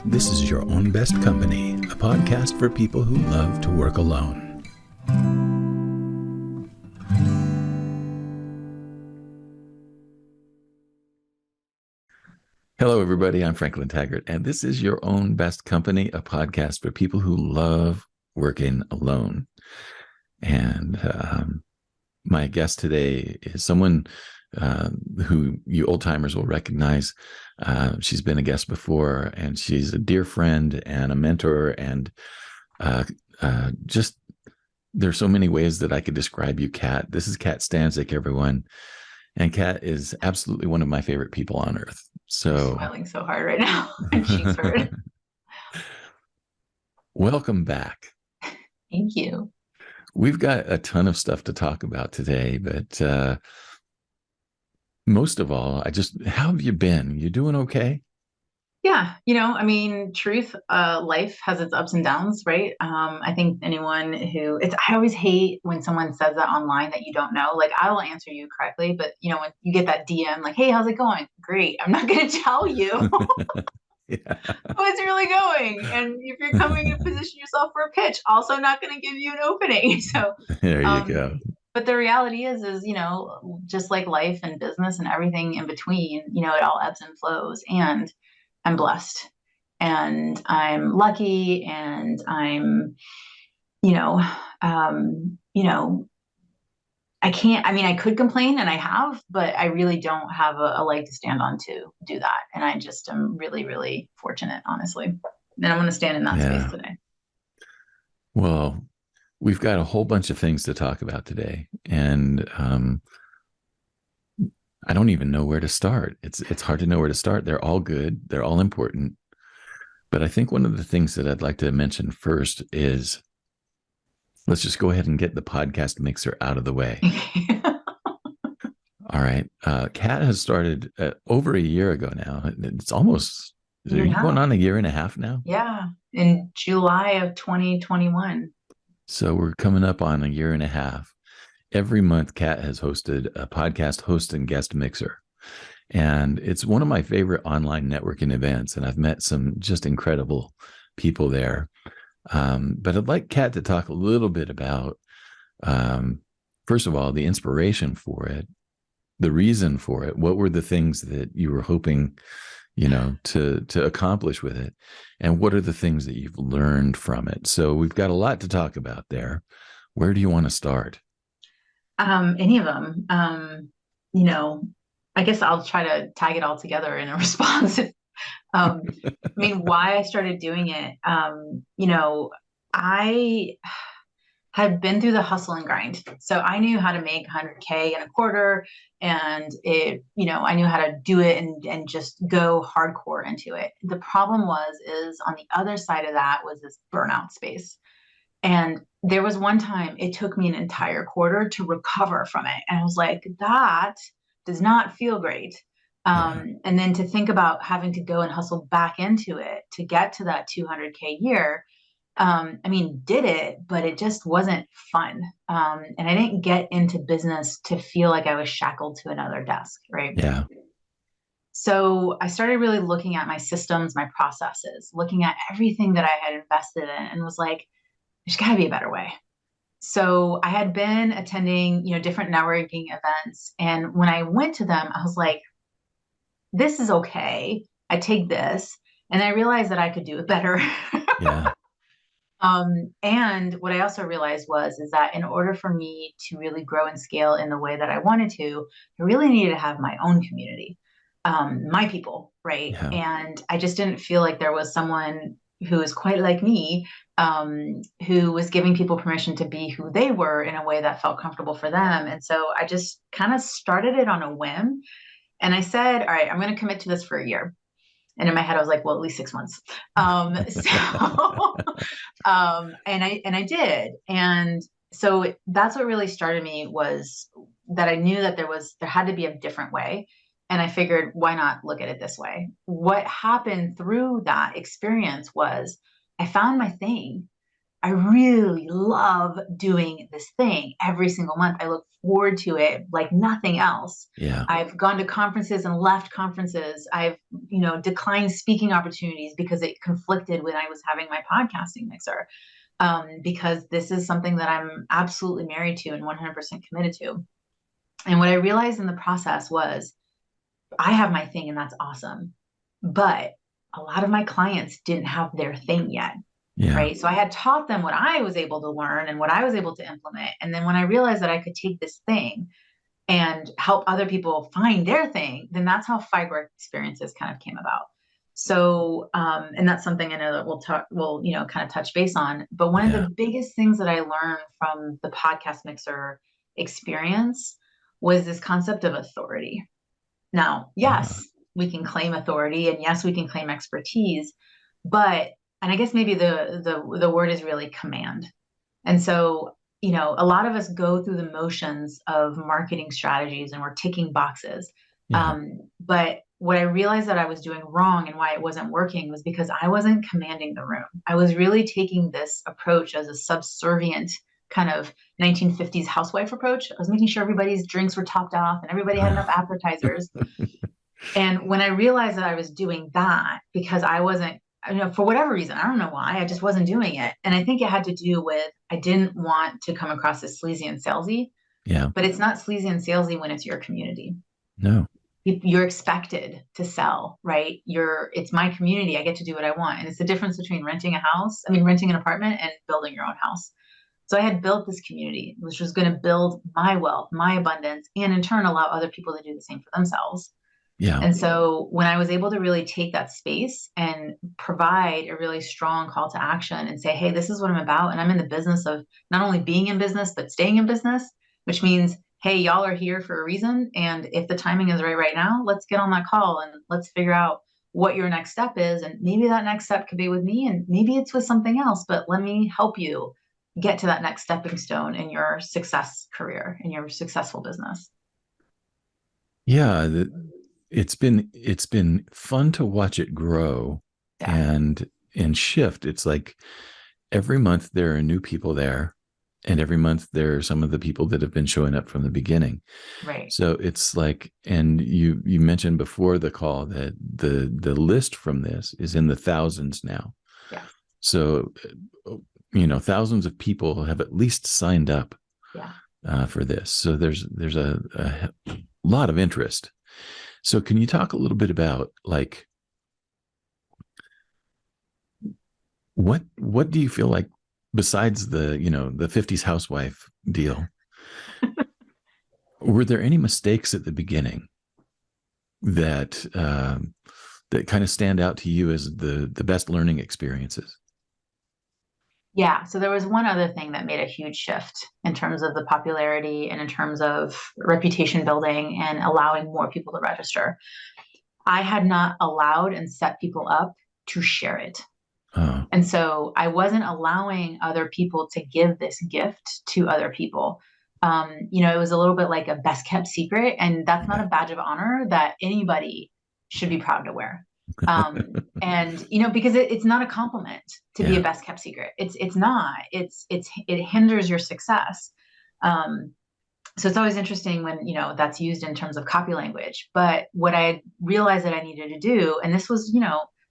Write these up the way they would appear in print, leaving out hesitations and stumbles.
This is Your Own Best Company, a podcast for people who love to work alone. Hello, everybody. I'm Franklin Taggart, and this is Your Own Best Company, a podcast for people who love working alone. And my guest today is someone who you old timers will recognize. She's been a guest before, and she's a dear friend and a mentor, and just there's so many ways that I could describe you, Cat. This is Cat Stancik, everyone. And Cat is absolutely one of my favorite people on earth. So I'm smiling so hard right now. And she's heard. Welcome back. Thank you. We've got a ton of stuff to talk about today, but most of all, how have you been? You doing okay? Yeah, truth, life has its ups and downs, right? I think anyone I always hate when someone says that online that you don't know. Like, I will answer you correctly, but when you get that DM, like, hey, how's it going? Great. I'm not going to tell you Yeah. how it's really going. And if you're coming to position yourself for a pitch, also not going to give you an opening. So, There you go. but the reality is, just like life and business and everything in between, it all ebbs and flows. And I'm blessed and I'm lucky and I'm, you know, um, you know, I could complain and I have, but I really don't have a leg to stand on to do that. And I just am really, really fortunate, honestly. And I'm going to stand in that space today. Well, we've got a whole bunch of things to talk about today. And I don't even know where to start. It's hard to know where to start. They're all good. They're all important. But I think one of the things that I'd like to mention first is let's just go ahead and get the podcast mixer out of the way. All right. Cat has started over a year ago now. It's almost, are you going on a year and a half now? Yeah. In July of 2021. So we're coming up on a year and a half. Every month, Cat has hosted a podcast host and guest mixer. And it's one of my favorite online networking events. And I've met some just incredible people there. But I'd like Cat to talk a little bit about, first of all, the inspiration for it, the reason for it. What were the things that you were hoping, to accomplish with it? And what are the things that you've learned from it? So we've got a lot to talk about there. Where do you want to start? Any of them. I guess I'll try to tag it all together in a response. Why I started doing it. I had been through the hustle and grind. So I knew how to make 100K in a quarter, and I knew how to do it and just go hardcore into it. The problem is on the other side of that was this burnout space. And there was one time it took me an entire quarter to recover from it. And I was like, that does not feel great. And then to think about having to go and hustle back into it to get to that 200K year. Did it, but it just wasn't fun. And I didn't get into business to feel like I was shackled to another desk. Right. Yeah. So I started really looking at my systems, my processes, looking at everything that I had invested in, and was like, there's got to be a better way. So I had been attending, different networking events. And when I went to them, I was like, this is okay. I take this. And I realized that I could do it better. Yeah. And what I also realized is that in order for me to really grow and scale in the way that I wanted to, I really needed to have my own community, my people. Right. Yeah. And I just didn't feel like there was someone who is quite like me, who was giving people permission to be who they were in a way that felt comfortable for them. And so I just kind of started it on a whim. And I said, all right, I'm going to commit to this for a year. And in my head, I was like, well, at least 6 months. And I did. And so that's what really started me, was that I knew that there had to be a different way. And I figured, why not look at it this way? What happened through that experience was I found my thing. I really love doing this thing every single month. I look forward to it like nothing else. Yeah. I've gone to conferences and left conferences. I've, declined speaking opportunities because it conflicted when I was having my podcasting mixer. Because this is something that I'm absolutely married to and 100% committed to. And what I realized in the process was I have my thing and that's awesome. But a lot of my clients didn't have their thing yet. Yeah. Right. So I had taught them what I was able to learn and what I was able to implement. And then when I realized that I could take this thing and help other people find their thing, then that's how Firework Experiences kind of came about. So, and that's something I know that we'll, kind of touch base on. But one of Yeah. the biggest things that I learned from the podcast mixer experience was this concept of authority. Now, Uh, yes, we can claim authority and yes, we can claim expertise, but, and I guess maybe the word is really command. And so, a lot of us go through the motions of marketing strategies and we're ticking boxes. yeah. But what I realized that I was doing wrong and why it wasn't working was because I wasn't commanding the room. I was really taking this approach as a subservient kind of 1950s housewife approach. I was making sure everybody's drinks were topped off and everybody had enough appetizers. And when I realized that I was doing that because I wasn't, for whatever reason, I don't know why, I just wasn't doing it. And I think it had to do with I didn't want to come across as sleazy and salesy, Yeah. but it's not sleazy and salesy when it's your community. No. You're expected to sell, right? It's my community. I get to do what I want. And it's the difference between renting an apartment and building your own house. So I had built this community, which was going to build my wealth, my abundance, and in turn allow other people to do the same for themselves. Yeah. And so when I was able to really take that space and provide a really strong call to action and say, hey, this is what I'm about. And I'm in the business of not only being in business, but staying in business, which means, hey, y'all are here for a reason. And if the timing is right now, let's get on that call and let's figure out what your next step is. And maybe that next step could be with me and maybe it's with something else, but let me help you get to that next stepping stone in your success career, in your successful business. Yeah. It's been fun to watch it grow Yeah. and shift. It's like every month there are new people there, and every month there are some of the people that have been showing up from the beginning. Right. So it's like, and you mentioned before the call that the list from this is in the thousands now. Yeah. So thousands of people have at least signed up Yeah. for this. So there's a lot of interest. So can you talk a little bit about like what do you feel like besides the 50s housewife deal? Were there any mistakes at the beginning that that kind of stand out to you as the best learning experiences? Yeah. So there was one other thing that made a huge shift in terms of the popularity and in terms of reputation building and allowing more people to register. I had not allowed and set people up to share it. Oh, And so I wasn't allowing other people to give this gift to other people. It was a little bit like a best kept secret, and that's not yeah. a badge of honor that anybody should be proud to wear. And because it's not a compliment to be a Yeah. best kept secret. It's not. It hinders your success. So it's always interesting when that's used in terms of copy language. But what I realized that I needed to do, and this was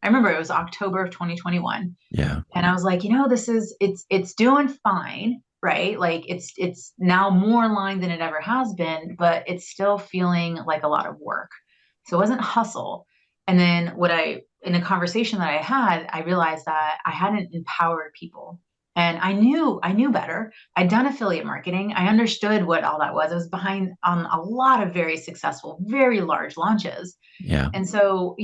I remember it was October of 2021. Yeah. And I was like, it's doing fine, right? Like it's now more in line than it ever has been, but it's still feeling like a lot of work. So it wasn't hustle. And then in a conversation that I had, I realized that I hadn't empowered people. And I knew better. I'd done affiliate marketing. I understood what all that was. I was behind on a lot of very successful, very large launches. Yeah. And so,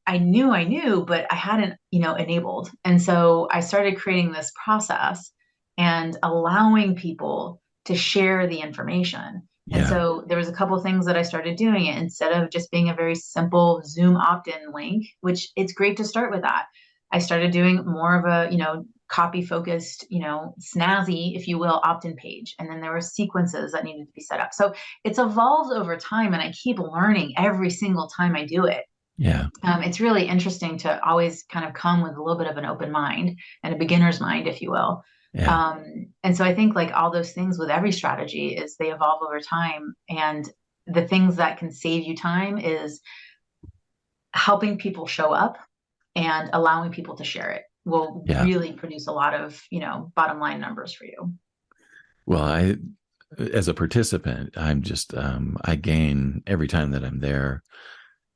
I knew, but I hadn't, enabled. And so I started creating this process and allowing people to share the information. And Yeah. so there was a couple of things that I started doing it instead of just being a very simple Zoom opt-in link, which it's great to start with that. I started doing more of a, copy focused, snazzy, if you will, opt-in page. And then there were sequences that needed to be set up. So it's evolved over time and I keep learning every single time I do it. Yeah. It's really interesting to always kind of come with a little bit of an open mind and a beginner's mind, if you will. Yeah. And so I think like all those things with every strategy is they evolve over time. And the things that can save you time is helping people show up and allowing people to share it will Yeah. really produce a lot of, bottom line numbers for you. Well, as a participant, I'm just, I gain every time that I'm there.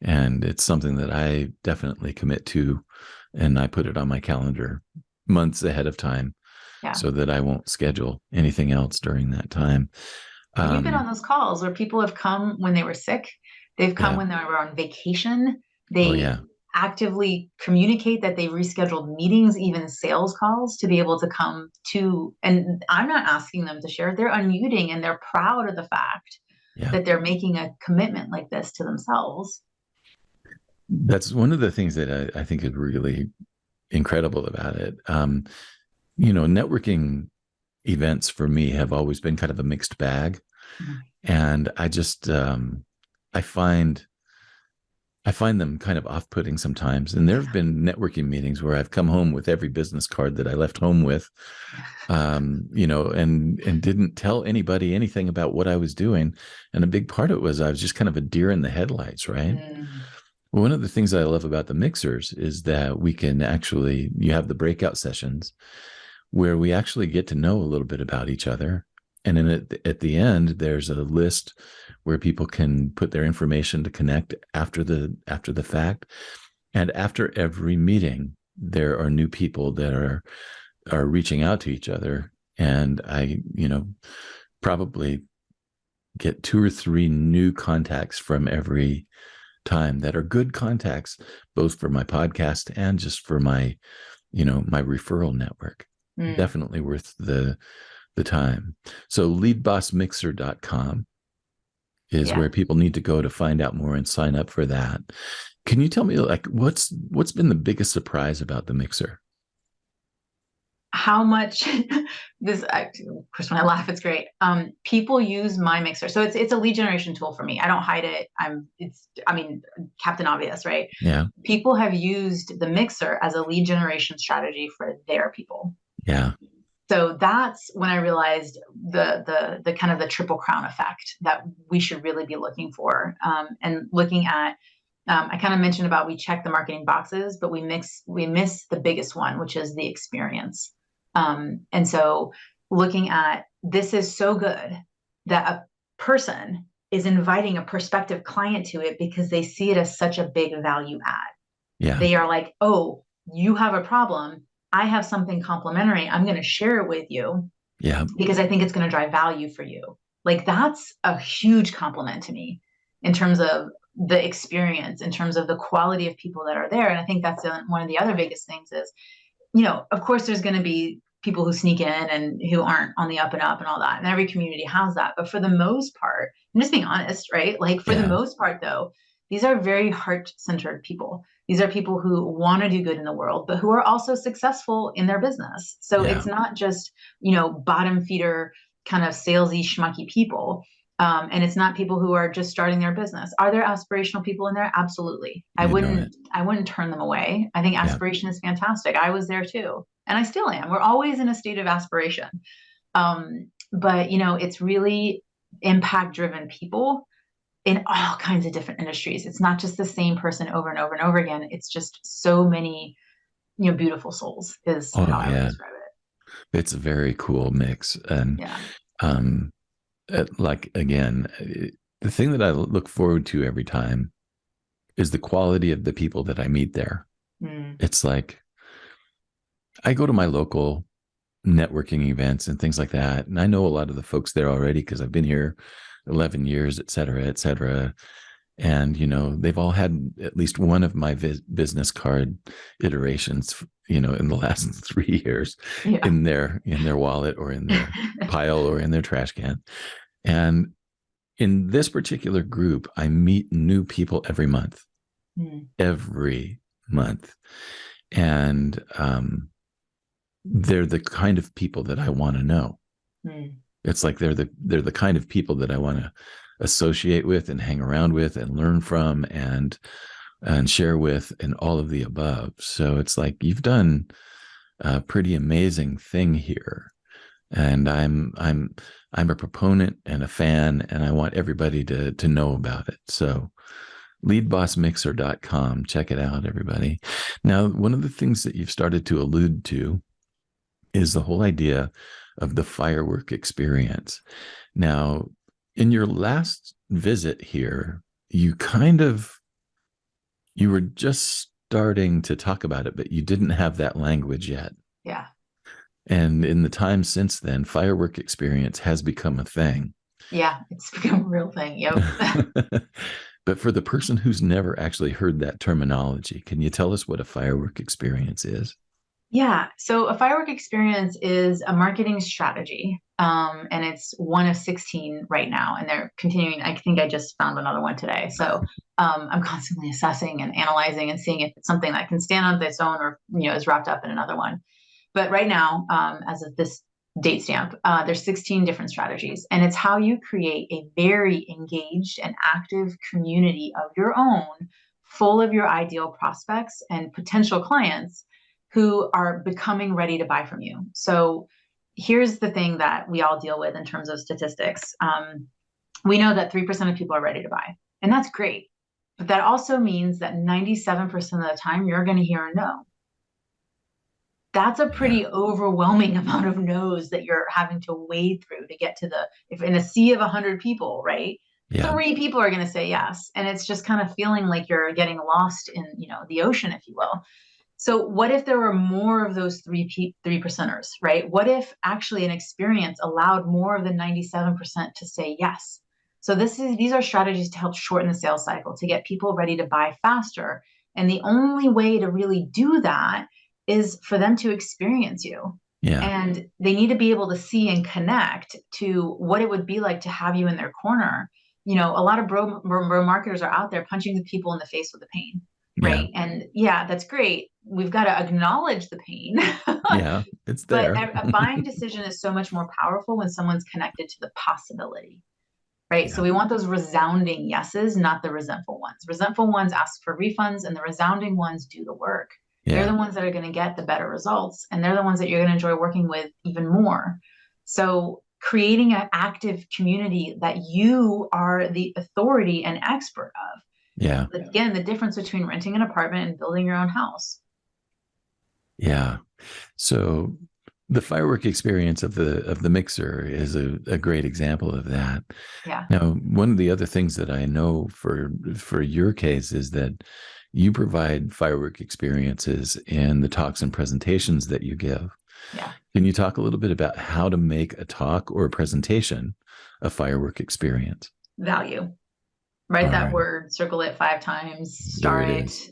And it's something that I definitely commit to. And I put it on my calendar months ahead of time Yeah. so that I won't schedule anything else during that time. And you've been on Um, those calls where people have come when they were sick, they've come yeah. when they were on vacation, Oh, they yeah. actively communicate that they rescheduled meetings, even sales calls to be able to come to. And I'm not asking them to share, they're unmuting and they're proud of the fact Yeah. that they're making a commitment like this to themselves. That's one of the things that I think is really incredible about it. Networking events for me have always been kind of a mixed bag. Mhm. And I find I find them kind of off-putting sometimes. And there have been networking meetings where I've come home with every business card that I left home with, and didn't tell anybody anything about what I was doing. And a big part of it was I was just kind of a deer in the headlights, right? Mm, Well, one of the things I love about the mixers is that you have the breakout sessions where we actually get to know a little bit about each other. And then at the end, there's a list where people can put their information to connect after the fact. And after every meeting, there are new people that are reaching out to each other. And I, probably get two or three new contacts from every time that are good contacts, both for my podcast and just for my referral network. mm, Definitely worth the time. So leadbossmixer.com is yeah. where people need to go to find out more and sign up for that. Can you tell me like what's been the biggest surprise about the mixer? How much this of course when I laugh it's great. People use my mixer, so it's a lead generation tool for me. I don't hide it. I mean, Captain Obvious, right? Yeah. People have used the mixer as a lead generation strategy for their people. Yeah. So that's when I realized the kind of the triple crown effect that we should really be looking for, and looking at. I kind of mentioned about we check the marketing boxes, but we miss the biggest one, which is the experience. And so looking at this is so good that a person is inviting a prospective client to it because they see it as such a big value add. Yeah. They are like, oh, you have a problem. I have something complimentary. I'm going to share it with you Yeah. because I think it's going to drive value for you. Like that's a huge compliment to me in terms of the experience, in terms of the quality of people that are there. And I think that's one of the other biggest things is, of course, there's going to be people who sneak in and who aren't on the up and up and all that. And every community has that. But for the most part, I'm just being honest, right? Like for the Yeah. most part, though, these are very heart centered people. These are people who want to do good in the world, but who are also successful in their business. So Yeah. it's not just, bottom feeder kind of salesy, schmucky people. And it's not people who are just starting their business. Are there aspirational people in there? Absolutely. I You know wouldn't it. I wouldn't turn them away. I think Yeah. aspiration is fantastic. I was there too, and I still am. We're always in a state of aspiration. But it's really impact driven people in all kinds of different industries. It's not just the same person over and over and over again. It's just so many, beautiful souls is how Oh I would yeah. describe it. It's a very cool mix. And Yeah. um like again, the thing that I look forward to every time is the quality of the people that I meet there. Mm, It's like I go to my local networking events and things like that. And I know a lot of the folks there already because I've been here 11 years, et cetera, et cetera. And, they've all had at least one of my business card iterations, in the last 3 years yeah. in their wallet or in their pile or in their trash can. And in this particular group, I meet new people Mm, every month. And they're the kind of people that I want to know. mm, It's like they're the kind of people that I want to associate with and hang around with and learn from and share with and all of the above. So it's like you've done a pretty amazing thing here. And I'm a proponent and a fan, and I want everybody to know about it. So leadbossmixer.com, check it out, everybody. Now, one of the things that you've started to allude to is the whole idea of the firework experience. Now, in your last visit here, you were just starting to talk about it, but you didn't have that language yet. Yeah. And in the time since then, Firework Experience has become a thing. Yeah, it's become a real thing. Yep. But for the person who's never actually heard that terminology, can you tell us what a firework experience is? Yeah. So a firework experience is a marketing strategy. And it's one of 16 right now. And they're continuing. I think I just found another one today. So I'm constantly assessing and analyzing and seeing if it's something that can stand on its own or, is wrapped up in another one. But right now, as of this date stamp, there's 16 different strategies. And it's how you create a very engaged and active community of your own, full of your ideal prospects and potential clients who are becoming ready to buy from you. So here's the thing that we all deal with in terms of statistics. We know that 3% of people are ready to buy, and that's great. But that also means that 97% of the time you're going to hear a no. That's a pretty overwhelming amount of no's that you're having to wade through to get to if in a sea of 100 people, right? Yeah. 3 people are going to say yes. And it's just kind of feeling like you're getting lost in, the ocean, if you will. So what if there were more of those 3%ers, right? What if actually an experience allowed more of the 97% to say yes? So these are strategies to help shorten the sales cycle, to get people ready to buy faster. And the only way to really do that is for them to experience you. Yeah. And they need to be able to see and connect to what it would be like to have you in their corner. A lot of bro marketers are out there punching the people in the face with the pain. Right. Yeah. And yeah, that's great. We've got to acknowledge the pain. Yeah, it's But there. a buying decision is so much more powerful when someone's connected to the possibility. Right. Yeah. So we want those resounding yeses, not the resentful ones. Resentful ones ask for refunds, and the resounding ones do the work. Yeah. They're the ones that are going to get the better results, and they're the ones that you're going to enjoy working with even more. So creating an active community that you are the authority and expert of. Yeah. Again, the difference between renting an apartment and building your own house. Yeah. So the firework experience of the mixer is a great example of that. Yeah. Now, one of the other things that I know for your case is that you provide firework experiences in the talks and presentations that you give. Yeah. Can you talk a little bit about how to make a talk or a presentation a firework experience? Value. Write All that right. word, circle it 5 times, star There it it. is.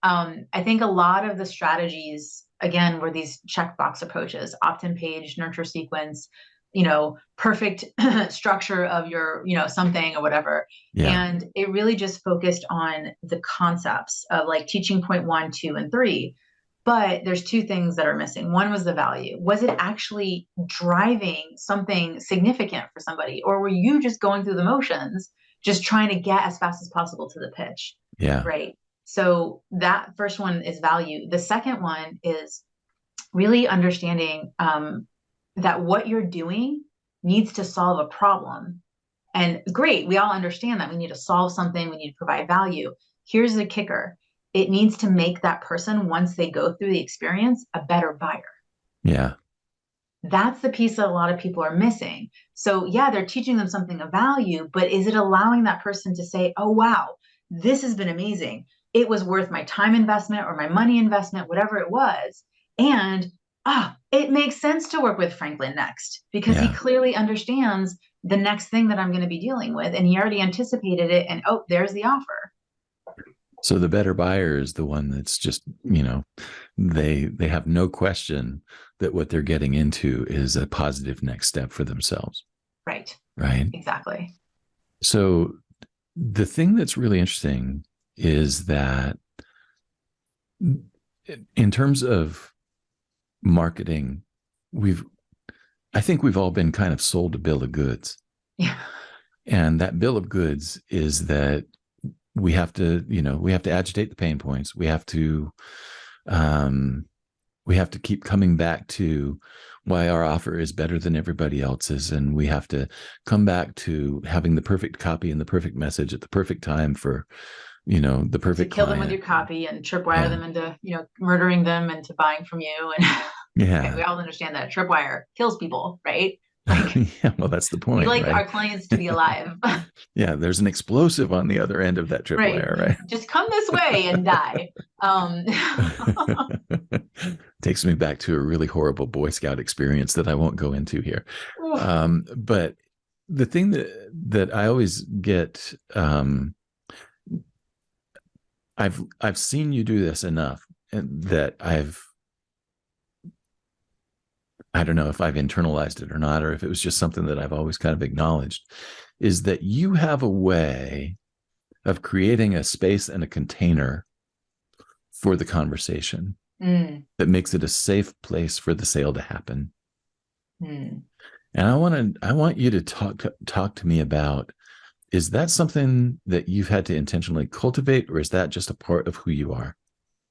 I think a lot of the strategies, again, were these checkbox approaches: opt-in page, nurture sequence, perfect structure of your, something or whatever. Yeah. And it really just focused on the concepts of like teaching point 1, 2, and 3. But there's 2 things that are missing. One was the value. Was it actually driving something significant for somebody? Or were you just going through the motions, just trying to get as fast as possible to the pitch? Yeah. Right. So that first one is value. The second one is really understanding that what you're doing needs to solve a problem. And great, we all understand that we need to solve something, we need to provide value. Here's the kicker: it needs to make that person, once they go through the experience, a better buyer. Yeah. That's the piece that a lot of people are missing. So yeah, they're teaching them something of value, but is it allowing that person to say, oh, wow, this has been amazing. It was worth my time investment or my money investment, whatever it was. And it makes sense to work with Franklin next, because he clearly understands the next thing that I'm going to be dealing with. And he already anticipated it. And there's the offer. So the better buyer is the one that's just, they have no question that what they're getting into is a positive next step for themselves. Right. Right. Exactly. So the thing that's really interesting is that in terms of marketing, I think we've all been kind of sold a bill of goods. Yeah. And that bill of goods is that we have to agitate the pain points. We have to we have to keep coming back to why our offer is better than everybody else's. And we have to come back to having the perfect copy and the perfect message at the perfect time for, the To perfect kill them with your client. copy and tripwire Yeah. them into, murdering them into buying from you. And okay, we Yeah. all understand that tripwire kills people, right? Like Yeah. Well, that's the we'd point, like right? our clients to be alive. Yeah. There's an explosive on the other end of that Right. tripwire, Just come this way and die. Um, right? Takes me back to a really horrible Boy Scout experience that I won't go into here. But the thing that I always get, I've seen you do this enough, and that I don't know if I've internalized it or not, or if it was just something that I've always kind of acknowledged, is that you have a way of creating a space and a container for the conversation mm, that makes it a safe place for the sale to happen. mm. And I want you to talk to me about, is that something that you've had to intentionally cultivate, or is that just a part of who you are?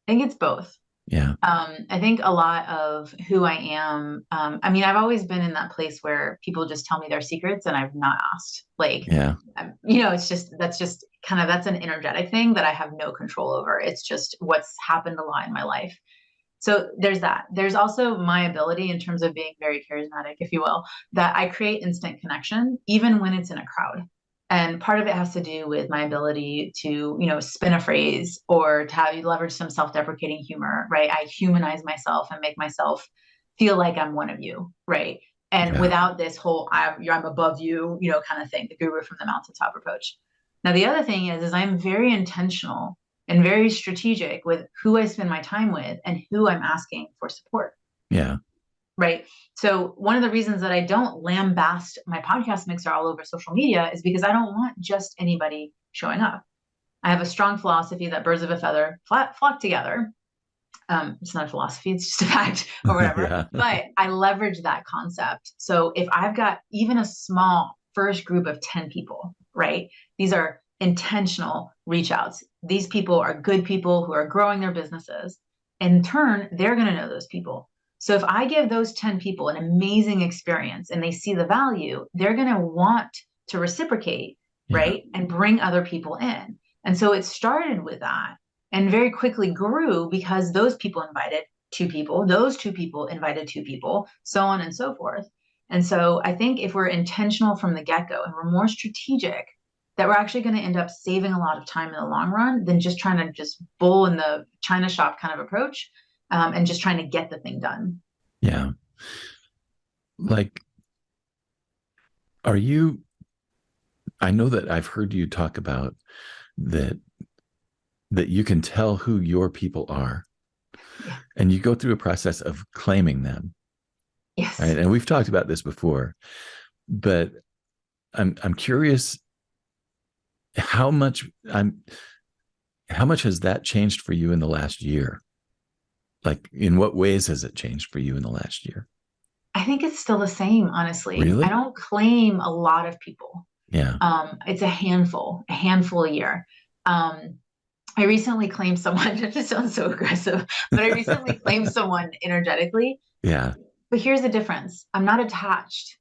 I think it's both. Yeah. I think a lot of who I am, I mean, I've always been in that place where people just tell me their secrets and I've not asked. Like, Yeah. it's that's just kind of, that's an energetic thing that I have no control over. It's just what's happened a lot in my life. So there's that. There's also my ability in terms of being very charismatic, if you will, that I create instant connection, even when it's in a crowd. And part of it has to do with my ability to, spin a phrase or to have you leverage some self-deprecating humor, right? I humanize myself and make myself feel like I'm one of you, right? And Yeah. without this whole I'm above you, kind of thing, the guru from the mountaintop approach. Now, the other thing is I'm very intentional and very strategic with who I spend my time with and who I'm asking for support. Yeah. Right. So one of the reasons that I don't lambast my podcast mixer all over social media is because I don't want just anybody showing up. I have a strong philosophy that birds of a feather flock together. It's not a philosophy, it's just a fact or whatever. Yeah. But I leverage that concept. So if I've got even a small first group of 10 people, right? These are intentional reach outs. These people are good people who are growing their businesses. In turn, they're going to know those people. So if I give those 10 people an amazing experience and they see the value, they're going to want to reciprocate, Yeah. right? And bring other people in. And so it started with that and very quickly grew because those people invited two people, those two people invited two people, so on and so forth. And so I think if we're intentional from the get-go and we're more strategic, that we're actually going to end up saving a lot of time in the long run than just trying to just bull in the China shop kind of approach, and just trying to get the thing done. Yeah. Like, are you, I know that I've heard you talk about that, that you can tell who your people are, Yeah. and you go through a process of claiming them. Yes. Right. And we've talked about this before, but I'm curious how much how much has that changed for you in the last year? Like, in what ways has it changed for you in the last year? I think it's still the same, honestly. I Really? don't claim a lot of people. Yeah. It's a handful a year. Um, I recently claimed someone, that just sounds so aggressive, but I recently claimed someone energetically. Yeah. But here's the difference. I'm not attached.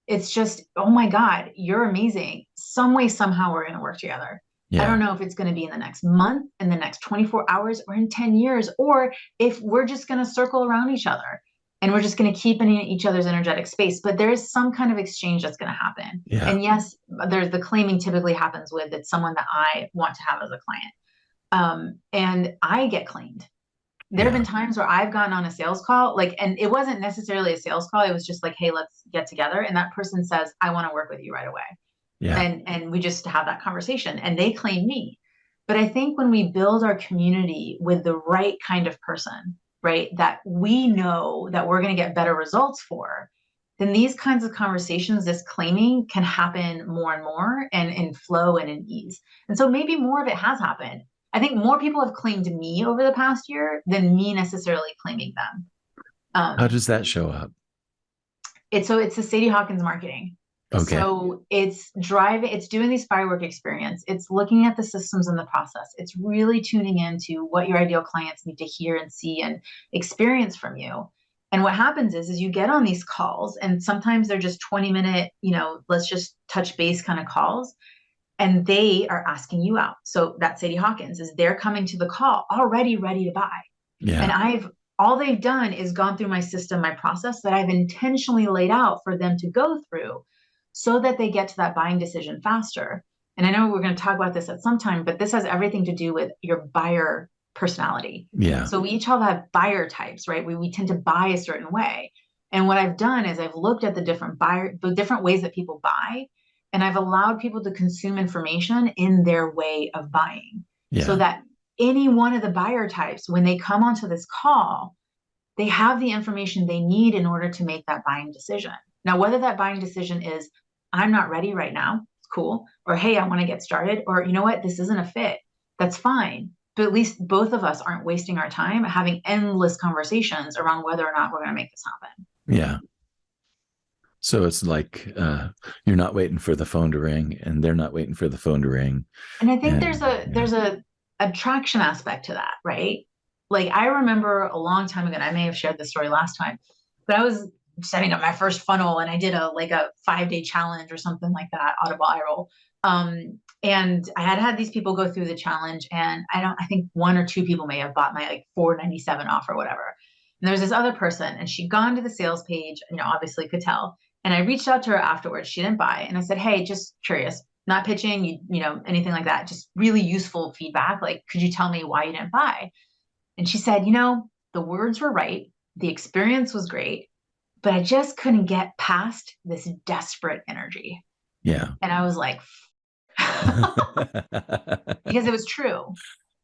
It's just, oh my God, you're amazing. Some way, somehow we're going to work together. I don't Yeah. know if it's going to be in the next month, in the next 24 hours, or in 10 years, or if we're just going to circle around each other and we're just going to keep in each other's energetic space. But there is some kind of exchange that's going to happen. Yeah. And yes, there's the claiming typically happens with it's someone that I want to have as a client. And I get claimed. There have been Yeah. times where I've gone on a sales call, like, and it wasn't necessarily a sales call. It was just like, hey, let's get together. And that person says, I want to work with you right away. Yeah. And we just have that conversation and they claim me. But I think when we build our community with the right kind of person, right, that we know that we're going to get better results for, then these kinds of conversations, this claiming can happen more and more and in flow and in ease. And so maybe more of it has happened. I think more people have claimed me over the past year than me necessarily claiming them. How Um, does that show up? it's the Sadie Hawkins marketing. Okay. So it's doing these firework experience. It's looking at the systems and the process. It's really tuning into what your ideal clients need to hear and see and experience from you. And what happens is you get on these calls, and sometimes they're just 20-minute, let's just touch base kind of calls, and they are asking you out. So that Sadie Hawkins is they're coming to the call already ready to buy. And Yeah. all they've done is gone through my system, my process that I've intentionally laid out for them to go through so that they get to that buying decision faster. And I know we're going to talk about this at some time, but this has everything to do with your buyer personality. Yeah. So we each all have buyer types, right? We tend to buy a certain way. And what I've done is I've looked at the different ways that people buy, and I've allowed people to consume information in their way of buying so Yeah. that any one of the buyer types, when they come onto this call, they have the information they need in order to make that buying decision. Now, whether that buying decision is, I'm not ready right now, it's cool, or hey, I want to get started, or you know what, this isn't a fit, that's fine. But at least both of us aren't wasting our time having endless conversations around whether or not we're going to make this happen. Yeah. So it's like you're not waiting for the phone to ring, and they're not waiting for the phone to ring. And I think And yeah. there's a attraction aspect to that, right? Like I remember a long time ago, and I may have shared this story last time, but I was setting up my first funnel and I did a 5-day challenge or something like that, audible eye roll. And I had these people go through the challenge, and I think one or two people may have bought my like 497 off or whatever. And there's this other person, and she'd gone to the sales page, obviously could tell. And I reached out to her afterwards. She didn't buy. And I said, hey, just curious, not pitching, anything like that, just really useful feedback. Like, could you tell me why you didn't buy? And she said, the words were right. The experience was great, but I just couldn't get past this desperate energy. Yeah. And I was like, because it was true.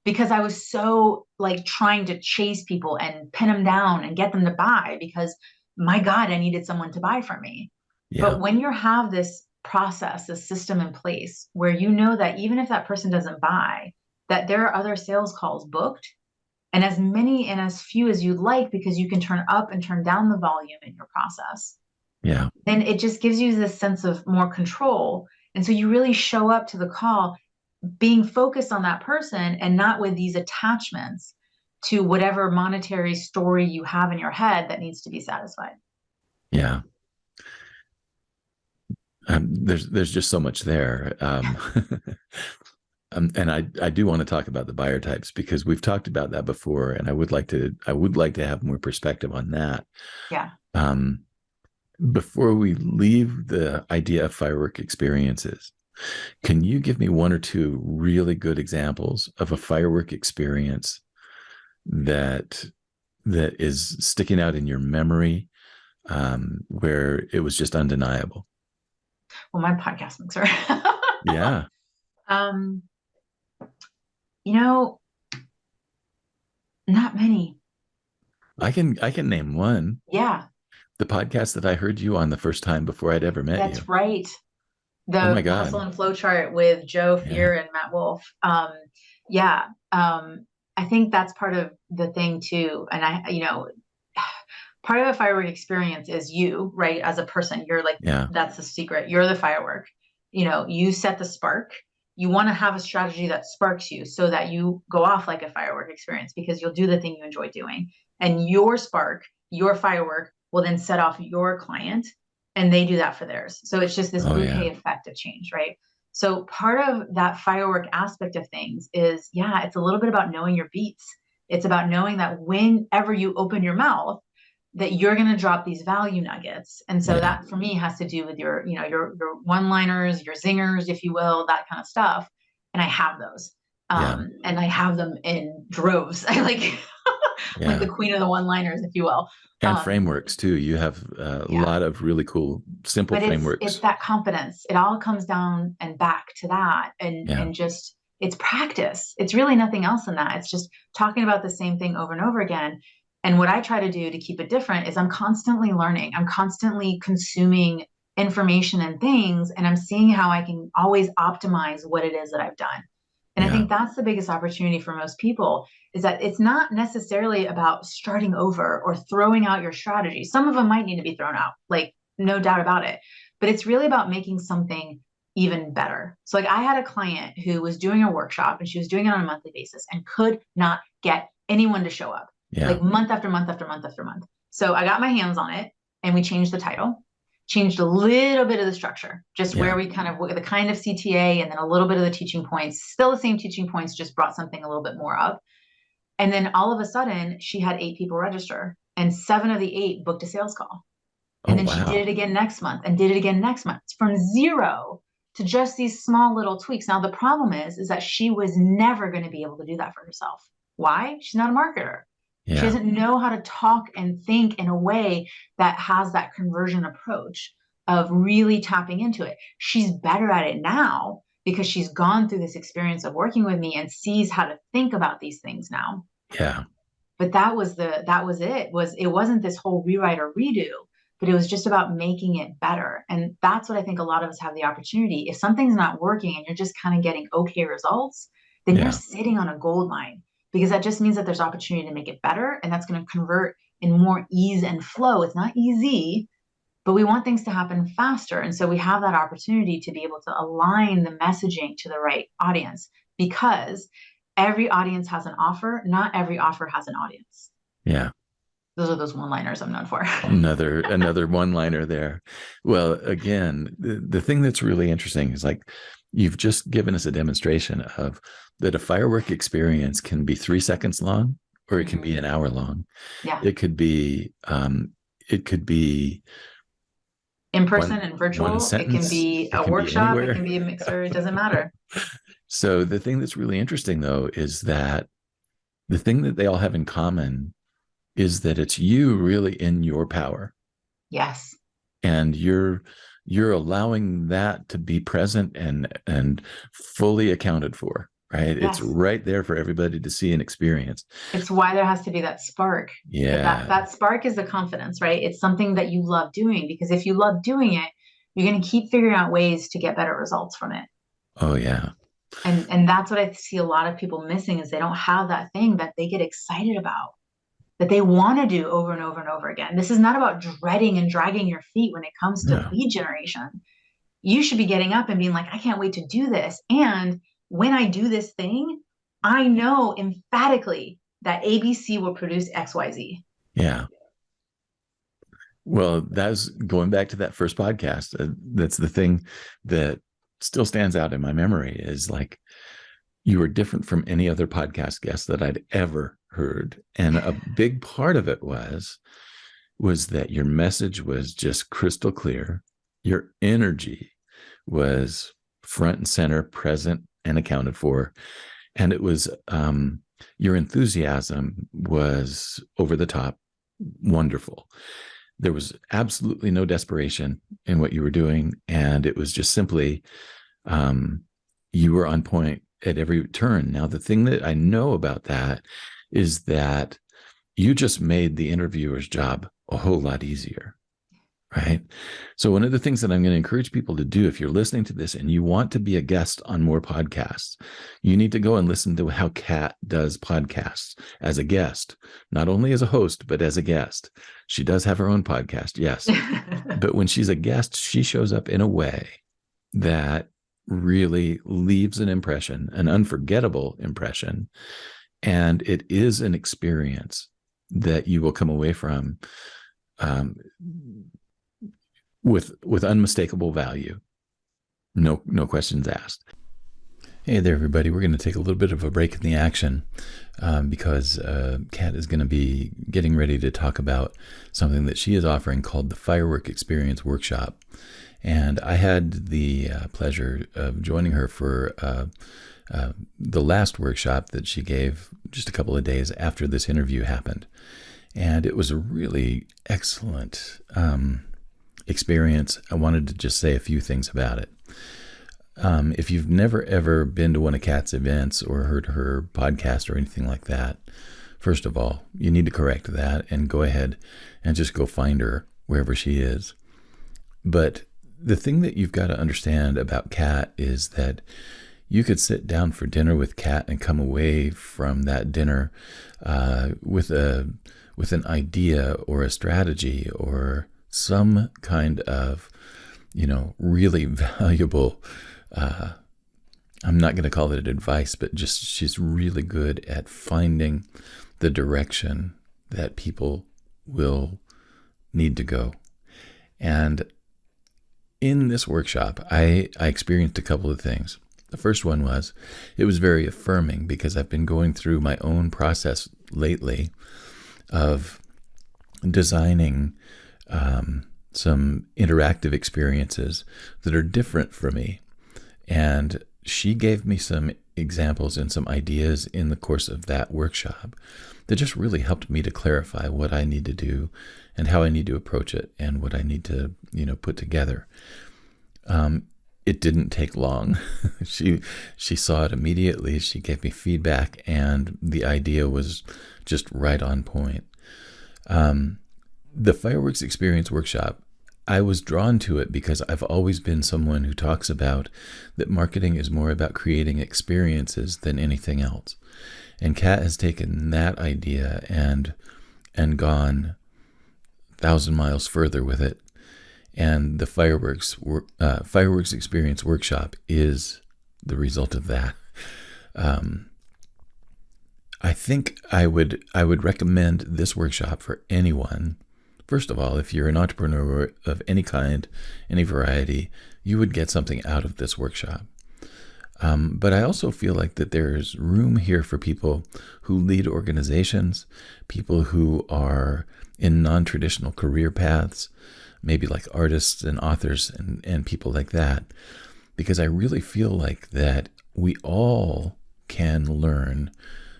Because I was so like trying to chase people and pin them down and get them to buy because my God, I needed someone to buy from me. Yeah. But when you have this process, this system in place where you know that even if that person doesn't buy, that there are other sales calls booked and as many and as few as you'd like because you can turn up and turn down the volume in your process, Yeah. then it just gives you this sense of more control. And so you really show up to the call being focused on that person and not with these attachments to whatever monetary story you have in your head that needs to be satisfied. Yeah. There's just so much there. And I do want to talk about the buyer types because we've talked about that before, and I would like to have more perspective on that. Yeah. Before we leave the idea of firework experiences, can you give me one or two really good examples of a firework experience that is sticking out in your memory, where it was just undeniable? Well, my podcast mixer. Yeah. um, you know, not many. I can name one. Yeah, The podcast that I heard you on the first time before I'd ever met you. that's right. Oh my The hustle God. and flow chart with Joe Yeah. Fear and Matt Wolf. Yeah. I think that's part of the thing too. And part of a firework experience is you, right? As a person, you're like, Yeah. that's the secret. You're the firework. You set the spark. You want to have a strategy that sparks you so that you go off like a firework experience because you'll do the thing you enjoy doing. And your spark, your firework will then set off your client and they do that for theirs. So it's just this Oh bouquet yeah. effect of change, right? So part of that firework aspect of things is, yeah, it's a little bit about knowing your beats. It's about knowing that whenever you open your mouth, that you're going to drop these value nuggets. And so Yeah. that for me has to do with your one-liners, your zingers, if you will, that kind of stuff. And I have those. Yeah. And I have them in droves. I like the Yeah. queen of the one-liners, if you will. And Um, frameworks too. You have a yeah. lot of really cool, simple But it's frameworks. that confidence. It all comes down and back to that. And Yeah. and just it's practice. It's really nothing else than that. It's just talking about the same thing over and over again. And what I try to do to keep it different is I'm constantly learning. I'm constantly consuming information and things, and I'm seeing how I can always optimize what it is that I've done. And I Yeah. think that's the biggest opportunity for most people is that it's not necessarily about starting over or throwing out your strategy. Some of them might need to be thrown out, like no doubt about it. but it's really about making something even better. So like I had a client who was doing a workshop and she was doing it on a monthly basis and could not get anyone to show up, Yeah. like month after month after month after month. So I got my hands on it and we changed the title, changed a little bit of the structure, just Yeah. where we kind of the kind of CTA and then a little bit of the teaching points, still the same teaching points, just brought something a little bit more up. And then all of a sudden she had 8 people register and 7 of the 8 booked a sales call. Oh, And then she did wow. it again next month and did it again next month, from 0 to just these small little tweaks. Now, the problem is that she was never going to be able to do that for herself. Why? She's not a marketer. She Yeah. doesn't know how to talk and think in a way that has that conversion approach of really tapping into it. She's better at it now because she's gone through this experience of working with me and sees how to think about these things now. Yeah. But that was it wasn't this whole rewrite or redo, but it was just about making it better. And that's what I think a lot of us have the opportunity. If something's not working and you're just kind of getting okay results, then you're Yeah. sitting on a gold mine, because that just means that there's opportunity to make it better, and that's going to convert in more ease and flow. It's not easy, but we want things to happen faster. And so we have that opportunity to be able to align the messaging to the right audience, because every audience has an offer. Not every offer has an audience. Yeah. Those are those one-liners I'm known for. Another one-liner there. Well, again, the thing that's really interesting is like you've just given us a demonstration of that a firework experience can be 3 seconds long, or it can be an hour long. Yeah. It could be In person and one virtual. It can sentence. be It a can be workshop. It anywhere. can be a mixer. It doesn't matter. So the thing that's really interesting though is that the thing that they all have in common is that it's you really in your power. Yes. And you're allowing that to be present and fully accounted for, right? It's Yes. right there for everybody to see and experience. It's why there has to be that spark. Yeah. That spark is the confidence, right? It's something that you love doing, because if you love doing it, you're going to keep figuring out ways to get better results from it. Oh yeah. And that's what I see a lot of people missing, is they don't have that thing that they get excited about, that they want to do over and over and over again. This is not about dreading and dragging your feet when it comes to No. lead generation. You should be getting up and being like, I can't wait to do this. And when I do this thing, I know emphatically that ABC will produce XYZ. Yeah. Well, that's going back to that first podcast. That's the thing that still stands out in my memory, is like you were different from any other podcast guest that I'd ever heard. And a big part of it was that your message was just crystal clear. Your energy was front and center, present and accounted for. And it was, your enthusiasm was over the top, wonderful. There was absolutely no desperation in what you were doing. And it was just simply, you were on point at every turn. Now, the thing that I know about that is that you just made the interviewer's job a whole lot easier, right? So one of the things that I'm going to encourage people to do, if you're listening to this and you want to be a guest on more podcasts, you need to go and listen to how Cat does podcasts as a guest, not only as a host, but as a guest. She does have her own podcast, yes. But when she's a guest, she shows up in a way that really leaves an impression, an unforgettable impression. And it is an experience that you will come away from with unmistakable value. No questions asked. Hey there, everybody. We're going to take a little bit of a break in the action because Kat is going to be getting ready to talk about something that she is offering called the Firework Experience Workshop. And I had the pleasure of joining her for the last workshop that she gave just a couple of days after this interview happened. And it was a really excellent experience. I wanted to just say a few things about it. If you've never ever been to one of Kat's events or heard her podcast or anything like that, first of all, you need to correct that and go ahead and just go find her wherever she is. But the thing that you've got to understand about Kat is that you could sit down for dinner with Kat and come away from that dinner with an idea or a strategy or some kind of really valuable. Uh, I'm not going to call it advice, but just she's really good at finding the direction that people will need to go. And in this workshop, I experienced a couple of things. The first one was it was very affirming because I've been going through my own process lately of designing some interactive experiences that are different for me. And she gave me some examples and some ideas in the course of that workshop that just really helped me to clarify what I need to do and how I need to approach it and what I need to, put together. It didn't take long. She saw it immediately. She gave me feedback, and the idea was just right on point. The Fireworks Experience workshop, I was drawn to it because I've always been someone who talks about that marketing is more about creating experiences than anything else. And Kat has taken that idea and gone 1,000 miles further with it. And the Fireworks Experience workshop is the result of that. I think I would recommend this workshop for anyone. First of all, if you're an entrepreneur of any kind, any variety, you would get something out of this workshop. But I also feel like that there's room here for people who lead organizations, people who are in non-traditional career paths, maybe like artists and authors and people like that, because I really feel like that we all can learn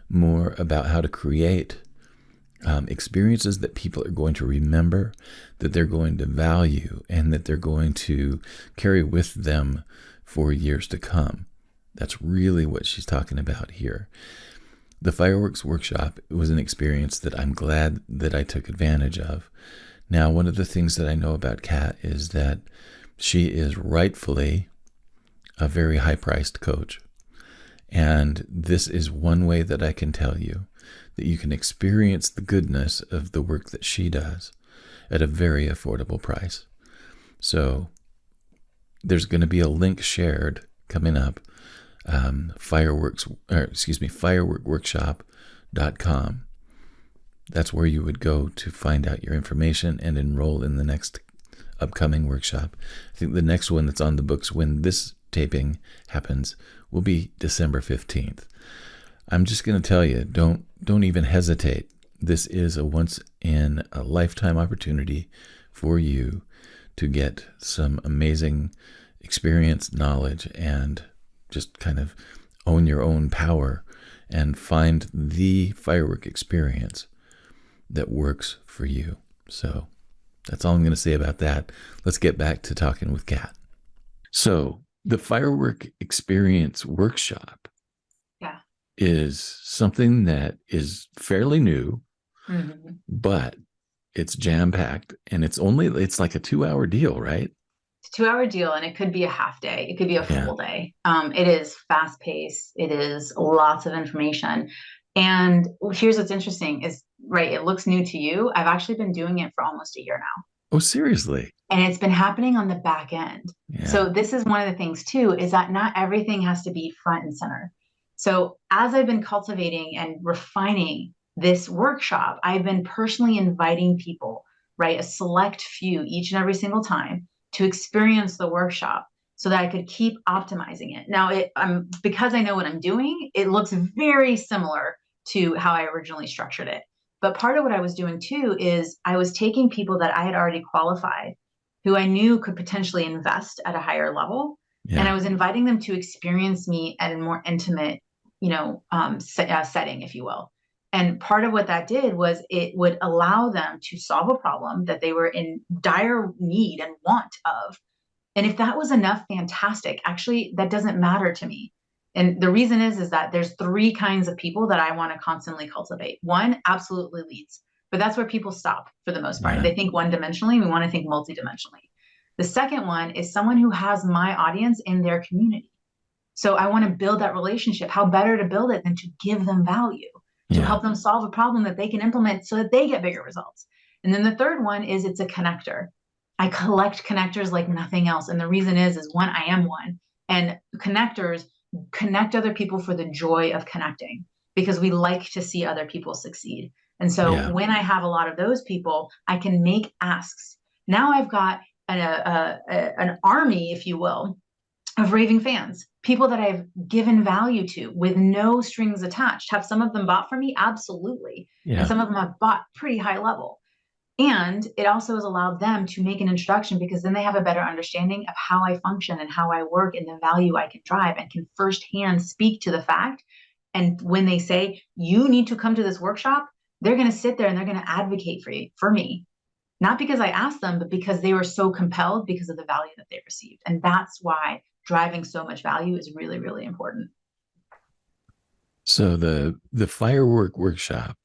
more about how to create experiences that people are going to remember, that they're going to value, and that they're going to carry with them for years to come. That's really what she's talking about here. The Fireworks Workshop was an experience that I'm glad that I took advantage of. Now, one of the things that I know about Kat is that she is rightfully a very high-priced coach. And this is one way that I can tell you that you can experience the goodness of the work that she does at a very affordable price. So there's going to be a link shared coming up, fireworkworkshop.com. That's where you would go to find out your information and enroll in the next upcoming workshop. I think the next one that's on the books when this taping happens will be December 15th. I'm just going to tell you, don't even hesitate. This is a once in a lifetime opportunity for you to get some amazing experience, knowledge, and just kind of own your own power and find the firework experience that works for you. So that's all I'm going to say about that. Let's get back to talking with Kat. So the Firework Experience workshop is something that is fairly new, but it's jam-packed, and it's like a 2-hour deal, right? It's a 2-hour deal, and it could be a half day. It could be a full day. It is fast-paced. It is lots of information. And here's what's interesting is, right, it looks new to you. I've actually been doing it for almost a year now. Oh, seriously? And it's been happening on the back end. Yeah. So this is one of the things too, is that not everything has to be front and center. So as I've been cultivating and refining this workshop, I've been personally inviting people, right, a select few each and every single time to experience the workshop so that I could keep optimizing it. Now, because I know what I'm doing, it looks very similar to how I originally structured it. But part of what I was doing too is I was taking people that I had already qualified, who I knew could potentially invest at a higher level. Yeah. And I was inviting them to experience me at a more intimate, setting, if you will. And part of what that did was it would allow them to solve a problem that they were in dire need and want of. And if that was enough, fantastic. Actually, that doesn't matter to me. And the reason is that there's 3 kinds of people that I want to constantly cultivate. One, absolutely leads, but that's where people stop for the most part. Yeah. They think one-dimensionally. We want to think multidimensionally. The second one is someone who has my audience in their community. So I want to build that relationship. How better to build it than to give them value, to help them solve a problem that they can implement so that they get bigger results. And then the third one is it's a connector. I collect connectors like nothing else. And the reason is one, I am one. And connectors connect other people for the joy of connecting because we like to see other people succeed. And so Yeah. when I have a lot of those people, I can make asks. Now I've got an army, if you will, of raving fans, people that I've given value to with no strings attached. Have some of them bought from me? Absolutely. And Yeah. some of them have bought pretty high level. And it also has allowed them to make an introduction because then they have a better understanding of how I function and how I work and the value I can drive and can firsthand speak to the fact. And when they say, you need to come to this workshop, they're going to sit there and they're going to advocate for me, not because I asked them, but because they were so compelled because of the value that they received. And that's why driving so much value is really, really important. So the firework workshop,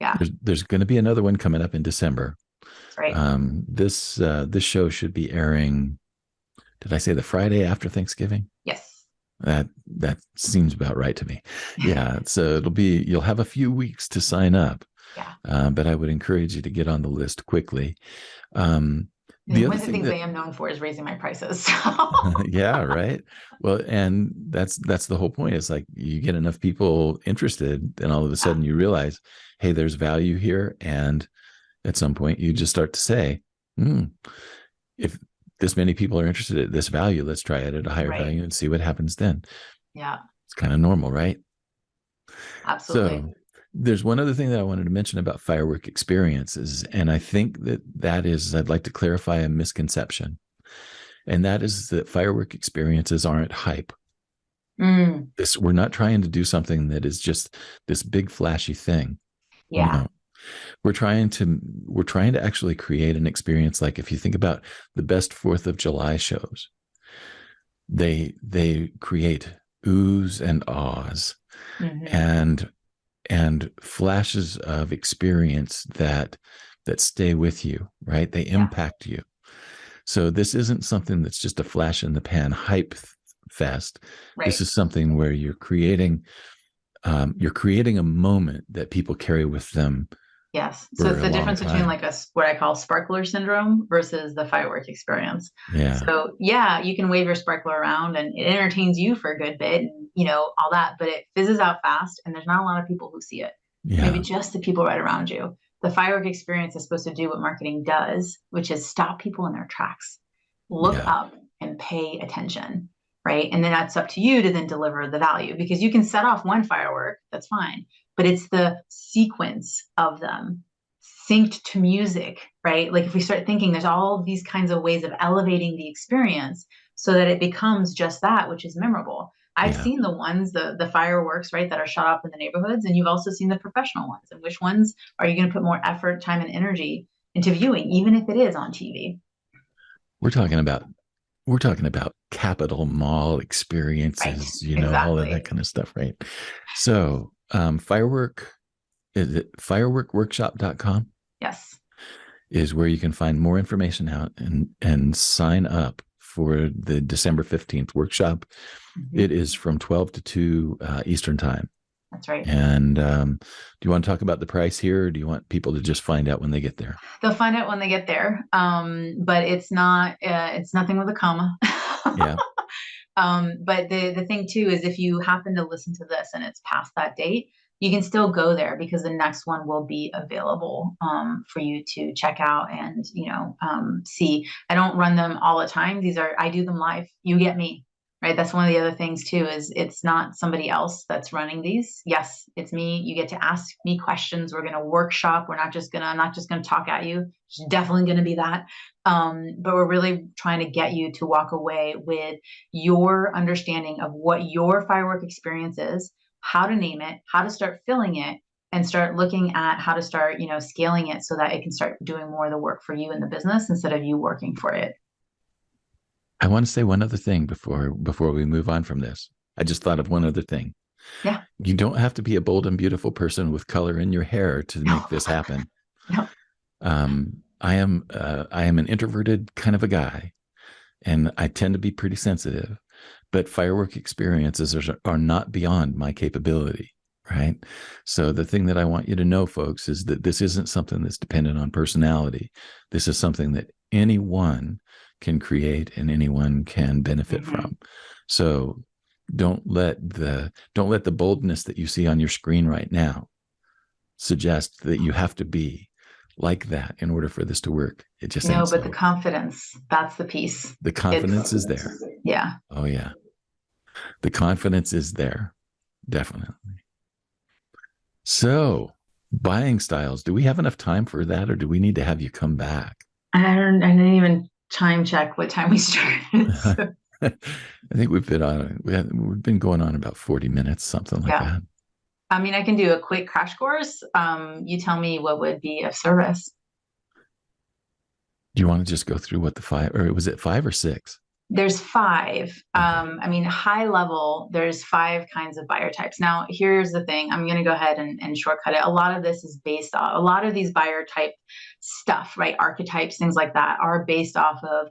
Yeah, there's going to be another one coming up in December. that's right. This show should be airing. Did I say the Friday after Thanksgiving? Yes. That seems about right to me. Yeah. So you'll have a few weeks to sign up, Yeah. but I would encourage you to get on the list quickly. The One other of the thing things I that, am known for is raising my prices. yeah, right. Well, and that's the whole point. It's like you get enough people interested, and all of a Yeah, sudden you realize, hey, there's value here, and at some point you just start to say, hmm, if this many people are interested at this value, let's try it at a higher right. value and see what happens then. Yeah, It's kind of normal, right? absolutely. So there's one other thing that I wanted to mention about firework experiences, and I think that is, I'd like to clarify a misconception, and that is that firework experiences aren't hype. Mm, We're not trying to do something that is just this big flashy thing. yeah, No, we're trying to actually create an experience. Like if you think about the best 4th of July shows, they create oohs and ahs hmm, and flashes of experience that stay with you, right? They yeah, impact you. So this isn't something that's just a flash in the pan hype fest. This right. is something where you're creating a moment that people carry with them Yes. So for it's a the long difference between time. like what I call sparkler syndrome versus the firework experience. Yeah, So yeah, you can wave your sparkler around and it entertains you for a good bit and all that, but it fizzes out fast and there's not a lot of people who see it. Maybe yeah, just the people right around you. The firework experience is supposed to do what marketing does, which is stop people in their tracks. Look yeah, up and pay attention, right? And then that's up to you to then deliver the value because you can set off one firework, that's fine, but it's the sequence of them synced to music, right? Like if we start thinking there's all these kinds of ways of elevating the experience so that it becomes just that, which is memorable. I've yeah. seen the ones, the fireworks, right, that are shot up in the neighborhoods, and you've also seen the professional ones. And which ones are you going to put more effort, time, and energy into viewing, even if it is on TV? We're talking about we're talking about capital mall Right. experiences, all of that Exactly. kind of stuff, right? So firework is it fireworkworkshop.com Yes. is where you can find more information out and sign up for the December 15th workshop. Mm-hmm. It is from 12 to 2 Eastern time. That's right. And do you want to talk about the price here, or do you want people to just find out when they get there? They'll find out when they get there. But it's nothing with a comma. Yeah, But the thing too is if you happen to listen to this and it's past that date, you can still go there because the next one will be available for you to check out and see. I don't run them all the time. I do them live. You get me, right? That's one of the other things too is it's not somebody else that's running these. Yes, it's me. You get to ask me questions. We're gonna workshop. I'm not just gonna talk at you. It's definitely gonna be that. But we're really trying to get you to walk away with your understanding of what your firework experience is, how to name it, how to start filling it, and start looking at how to start, scaling it so that it can start doing more of the work for you in the business instead of you working for it. I want to say one other thing before we move on from this. I just thought of one other thing. Yeah. You don't have to be a bold and beautiful person with color in your hair to make No. this happen. No. I am an introverted kind of a guy, and I tend to be pretty sensitive. But firework experiences are not beyond my capability, right? So the thing that I want you to know, folks, is that this isn't something that's dependent on personality. This is something that anyone can create and anyone can benefit Mm-hmm. from. So don't let the boldness that you see on your screen right now suggest that you have to be like that in order for this to work. It just No, ain't but the so. confidence, that's the piece. The confidence is It's, there. yeah. Oh yeah. The confidence is there. Definitely. So, buying styles, do we have enough time for that or do we need to have you come back? I didn't even time check what time we started. So, I think we've been going on about 40 minutes, something like yeah. that. I mean, I can do a quick crash course. You tell me what would be of service. Do you want to just go through what the five, or was it five or six? There's five. Okay. I mean, high level, there's five kinds of buyer types. Now, here's the thing. I'm going to go ahead and shortcut it. A lot of this is based on a lot of these buyer type stuff, right? Archetypes, things like that are based off of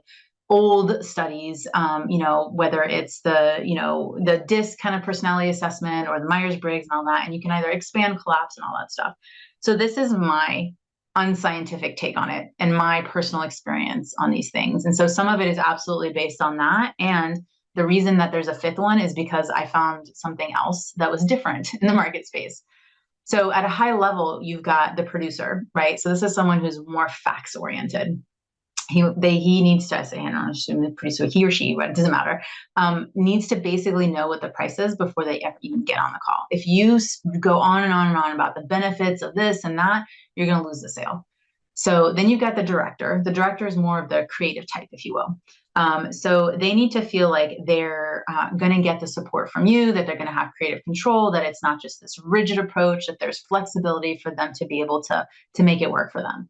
old studies, whether it's the DISC kind of personality assessment or the Myers-Briggs and all that. And you can either expand, collapse, and all that stuff. So this is my unscientific take on it and my personal experience on these things. And so some of it is absolutely based on that. And the reason that there's a fifth one is because I found something else that was different in the market space. So at a high level, you've got the producer, right? So this is someone who's more facts oriented. He needs to say, I don't know, producer, he or she, but it doesn't matter, needs to basically know what the price is before they ever even get on the call. If you go on and on about the benefits of this and that, you're going to lose the sale. So then you've got the director. The director is more of the creative type, if you will. So they need to feel like they're going to get the support from you, that they're going to have creative control, that it's not just this rigid approach, that there's flexibility for them to be able to make it work for them.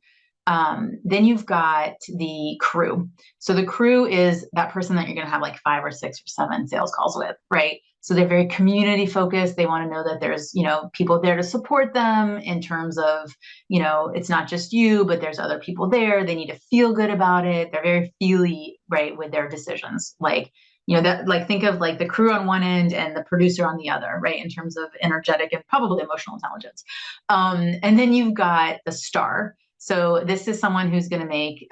Then you've got the crew. So the crew is that person that you're going to have like 5 or 6 or 7 sales calls with, right? So they're very community focused. They want to know that there's, people there to support them in terms of, it's not just you, but there's other people there. They need to feel good about it. They're very feely, right, with their decisions. Like, that, like, think of like the crew on one end and the producer on the other, right, in terms of energetic and probably emotional intelligence. And then you've got the star. So this is someone who's going to make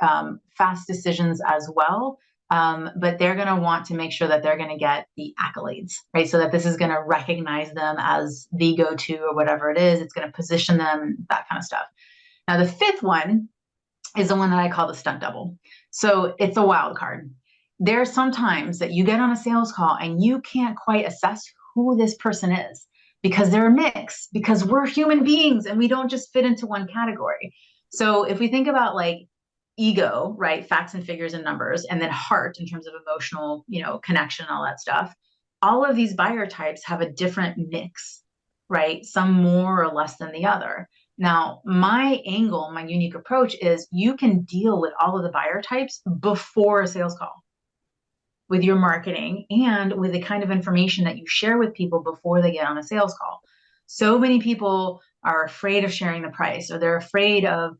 fast decisions as well, but they're going to want to make sure that they're going to get the accolades, right? So that this is going to recognize them as the go-to or whatever it is. It's going to position them, that kind of stuff. Now, the fifth one is the one that I call the stunt double. So it's a wild card. There are some times that you get on a sales call and you can't quite assess who this person is because they're a mix, because we're human beings and we don't just fit into one category. So if we think about like ego, right, facts and figures and numbers, and then heart in terms of emotional, connection and all that stuff, all of these buyer types have a different mix, right? Some more or less than the other. Now, my angle, my unique approach is you can deal with all of the buyer types before a sales call with your marketing and with the kind of information that you share with people before they get on a sales call. So many people are afraid of sharing the price, or they're afraid of,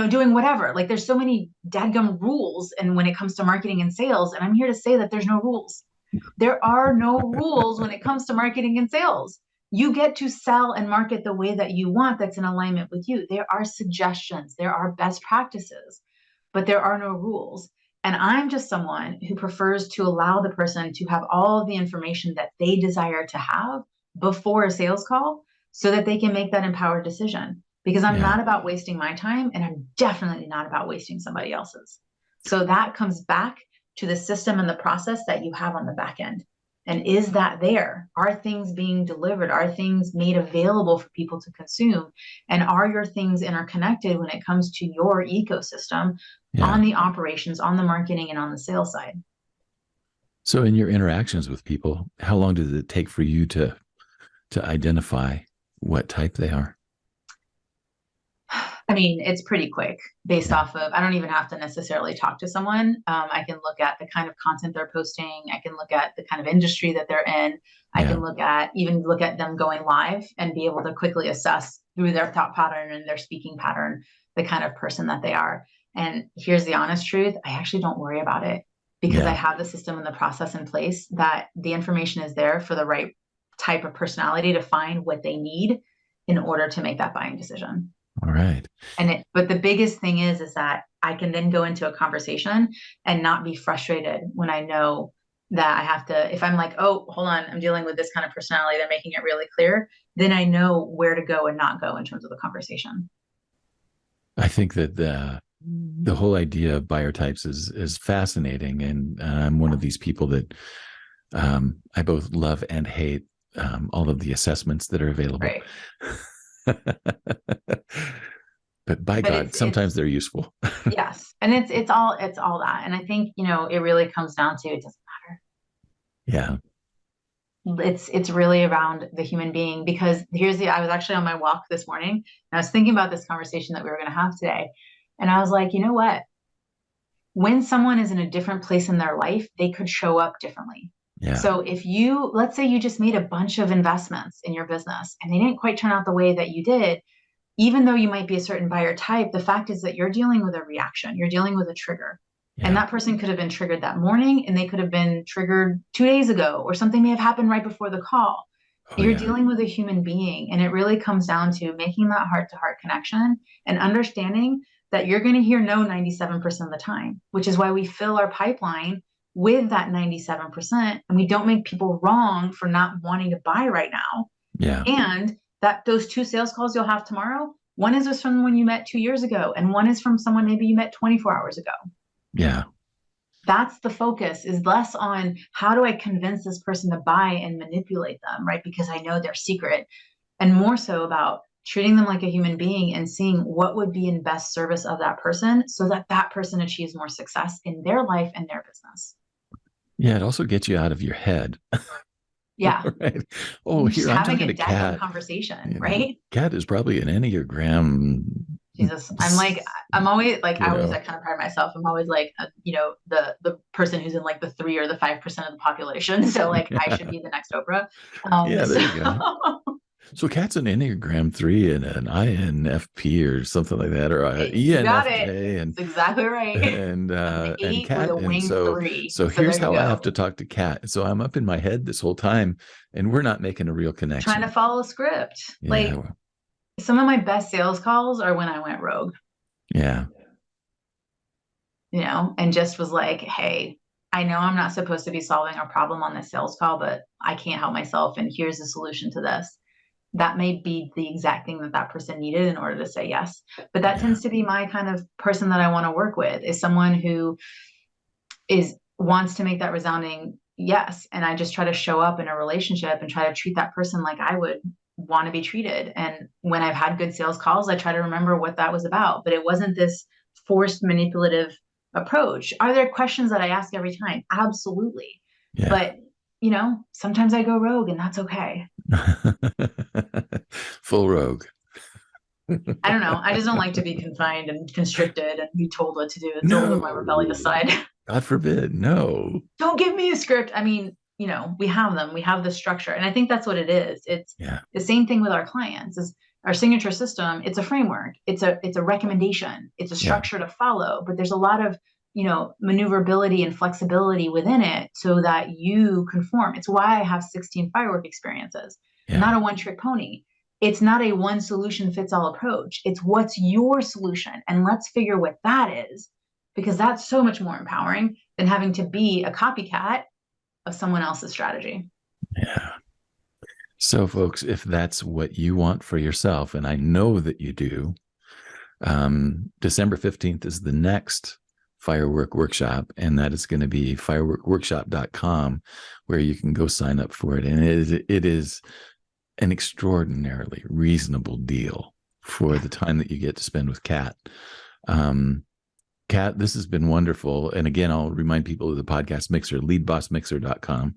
doing whatever. Like there's so many dadgum rules. And when it comes to marketing and sales, and I'm here to say that there's no rules. There are no rules when it comes to marketing and sales. You get to sell and market the way that you want that's in alignment with you. There are suggestions, there are best practices, but there are no rules. And I'm just someone who prefers to allow the person to have all of the information that they desire to have before a sales call so that they can make that empowered decision. Because I'm Yeah. not about wasting my time, and I'm definitely not about wasting somebody else's. So that comes back to the system and the process that you have on the back end. And is that there? Are things being delivered? Are things made available for people to consume? And are your things interconnected when it comes to your ecosystem Yeah. on the operations, on the marketing, and on the sales side? So in your interactions with people, how long does it take for you to identify what type they are? I mean, it's pretty quick based Yeah. off of, I don't even have to necessarily talk to someone. I can look at the kind of content they're posting. I can look at the kind of industry that they're in. I Yeah. can even look at them going live and be able to quickly assess through their thought pattern and their speaking pattern, the kind of person that they are. And here's the honest truth. I actually don't worry about it because I Yeah. have the system and the process in place that the information is there for the right type of personality to find what they need in order to make that buying decision. All right. But the biggest thing is that I can then go into a conversation and not be frustrated when I know that I have to, if I'm like, oh, hold on, I'm dealing with this kind of personality, they're making it really clear, then I know where to go and not go in terms of the conversation. I think that the whole idea of buyer types is fascinating, and I'm one of these people that I both love and hate all of the assessments that are available. Right. But by But God, sometimes they're useful. yes. And it's all that. And I think, it really comes down to it doesn't matter. Yeah. It's really around the human being, because I was actually on my walk this morning and I was thinking about this conversation that we were going to have today. And I was like, you know what? When someone is in a different place in their life, they could show up differently. Yeah. So let's say you just made a bunch of investments in your business and they didn't quite turn out the way that you did, even though you might be a certain buyer type, the fact is that you're dealing with a reaction, you're dealing with a trigger. Yeah. And that person could have been triggered that morning and they could have been triggered 2 days ago, or something may have happened right before the call. You're dealing with a human being. And it really comes down to making that heart to heart connection and understanding that you're going to hear no 97% of the time, which is why we fill our pipeline with that 97%. And we don't make people wrong for not wanting to buy right now. Yeah. And that those 2 sales calls you'll have tomorrow, one is from someone you met 2 years ago, and one is from someone maybe you met 24 hours ago. Yeah. That's the focus, is less on how do I convince this person to buy and manipulate them, right? Because I know their secret, and more so about treating them like a human being and seeing what would be in best service of that person so that that person achieves more success in their life and their business. Yeah. It also gets you out of your head. Yeah. Right. Oh, Just here, I'm having talking a to deck Cat. of conversation, right? Cat is probably an Enneagram. Jesus, I'm always like, I always know. like kind of pride myself. I'm always like, the person who's in like the 3 or the 5% of the population. So like, I should be the next Oprah. Yeah, there you go. So Cat's an Enneagram 3 and an INFP or something like that, or You got ENFJ, it. and That's exactly right. and An 8 with Cat, a and wing so 3. so So here's there you how I have go. to talk to Cat. So I'm up in my head this whole time, and we're not making a real Trying to connection. follow a script. Yeah, Like, some of my best sales calls are when I went rogue, yeah, and just was like, hey, I know I'm not supposed to be solving a problem on this sales call, but I can't help myself. And here's the solution to this. That may be the exact thing that that person needed in order to say yes. But that yeah, tends to be my kind of person that I want to work with, is someone who wants to make that resounding yes. And I just try to show up in a relationship and try to treat that person like I would want to be treated. And when I've had good sales calls, I try to remember what that was about. But it wasn't this forced manipulative approach. Are there questions that I ask every time? Absolutely. yeah. But sometimes I go rogue, and that's okay. Full rogue. I don't know. I just don't like to be confined and constricted and be told what to do. It's a little bit my No, rebellious side. God forbid. No. Don't give me a script. I mean, we have them. We have the structure. And I think that's what it is. It's the same thing with our clients. Is our signature system, it's a framework. It's a recommendation. It's a structure to follow, but there's a lot of, maneuverability and flexibility within it so that you conform. It's why I have 16 firework experiences, not a one-trick pony. It's not a one solution fits all approach. It's what's your solution, and let's figure what that is, because that's so much more empowering than having to be a copycat of someone else's strategy. Yeah. So, folks, if that's what you want for yourself, and I know that you do, December 15th is the next Firework Workshop, and that is going to be fireworkworkshop.com, where you can go sign up for it. And it is an extraordinarily reasonable deal for the time that you get to spend with Cat. Cat, this has been wonderful. And again, I'll remind people of the podcast mixer, leadbossmixer.com.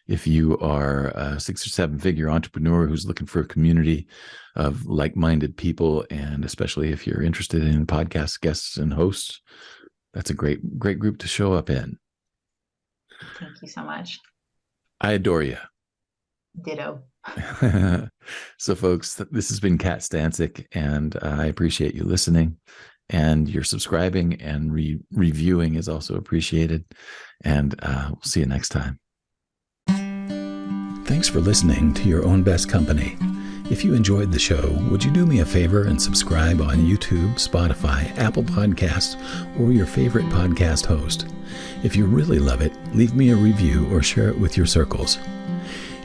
If you are a 6 or 7 figure entrepreneur who's looking for a community of like-minded people, and especially if you're interested in podcast guests and hosts, that's a great group to show up in. Thank you so much. I adore you. Ditto. So, folks, this has been Cat Stancik, and I appreciate you listening, and your subscribing and reviewing is also appreciated. And we'll see you next time. Thanks for listening to Your Own Best Company. If you enjoyed the show, would you do me a favor and subscribe on YouTube, Spotify, Apple Podcasts, or your favorite podcast host? If you really love it, leave me a review or share it with your circles.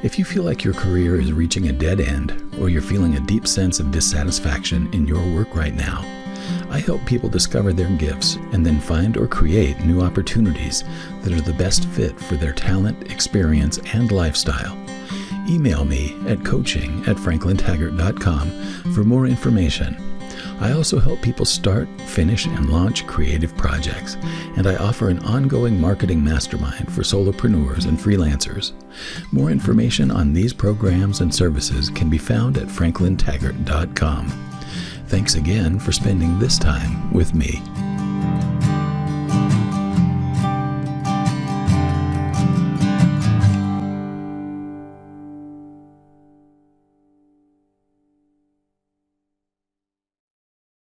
If you feel like your career is reaching a dead end, or you're feeling a deep sense of dissatisfaction in your work right now, I help people discover their gifts and then find or create new opportunities that are the best fit for their talent, experience, and lifestyle. Email me at coaching@franklintaggart.com for more information. I also help people start, finish, and launch creative projects, and I offer an ongoing marketing mastermind for solopreneurs and freelancers. More information on these programs and services can be found at franklintaggart.com. Thanks again for spending this time with me.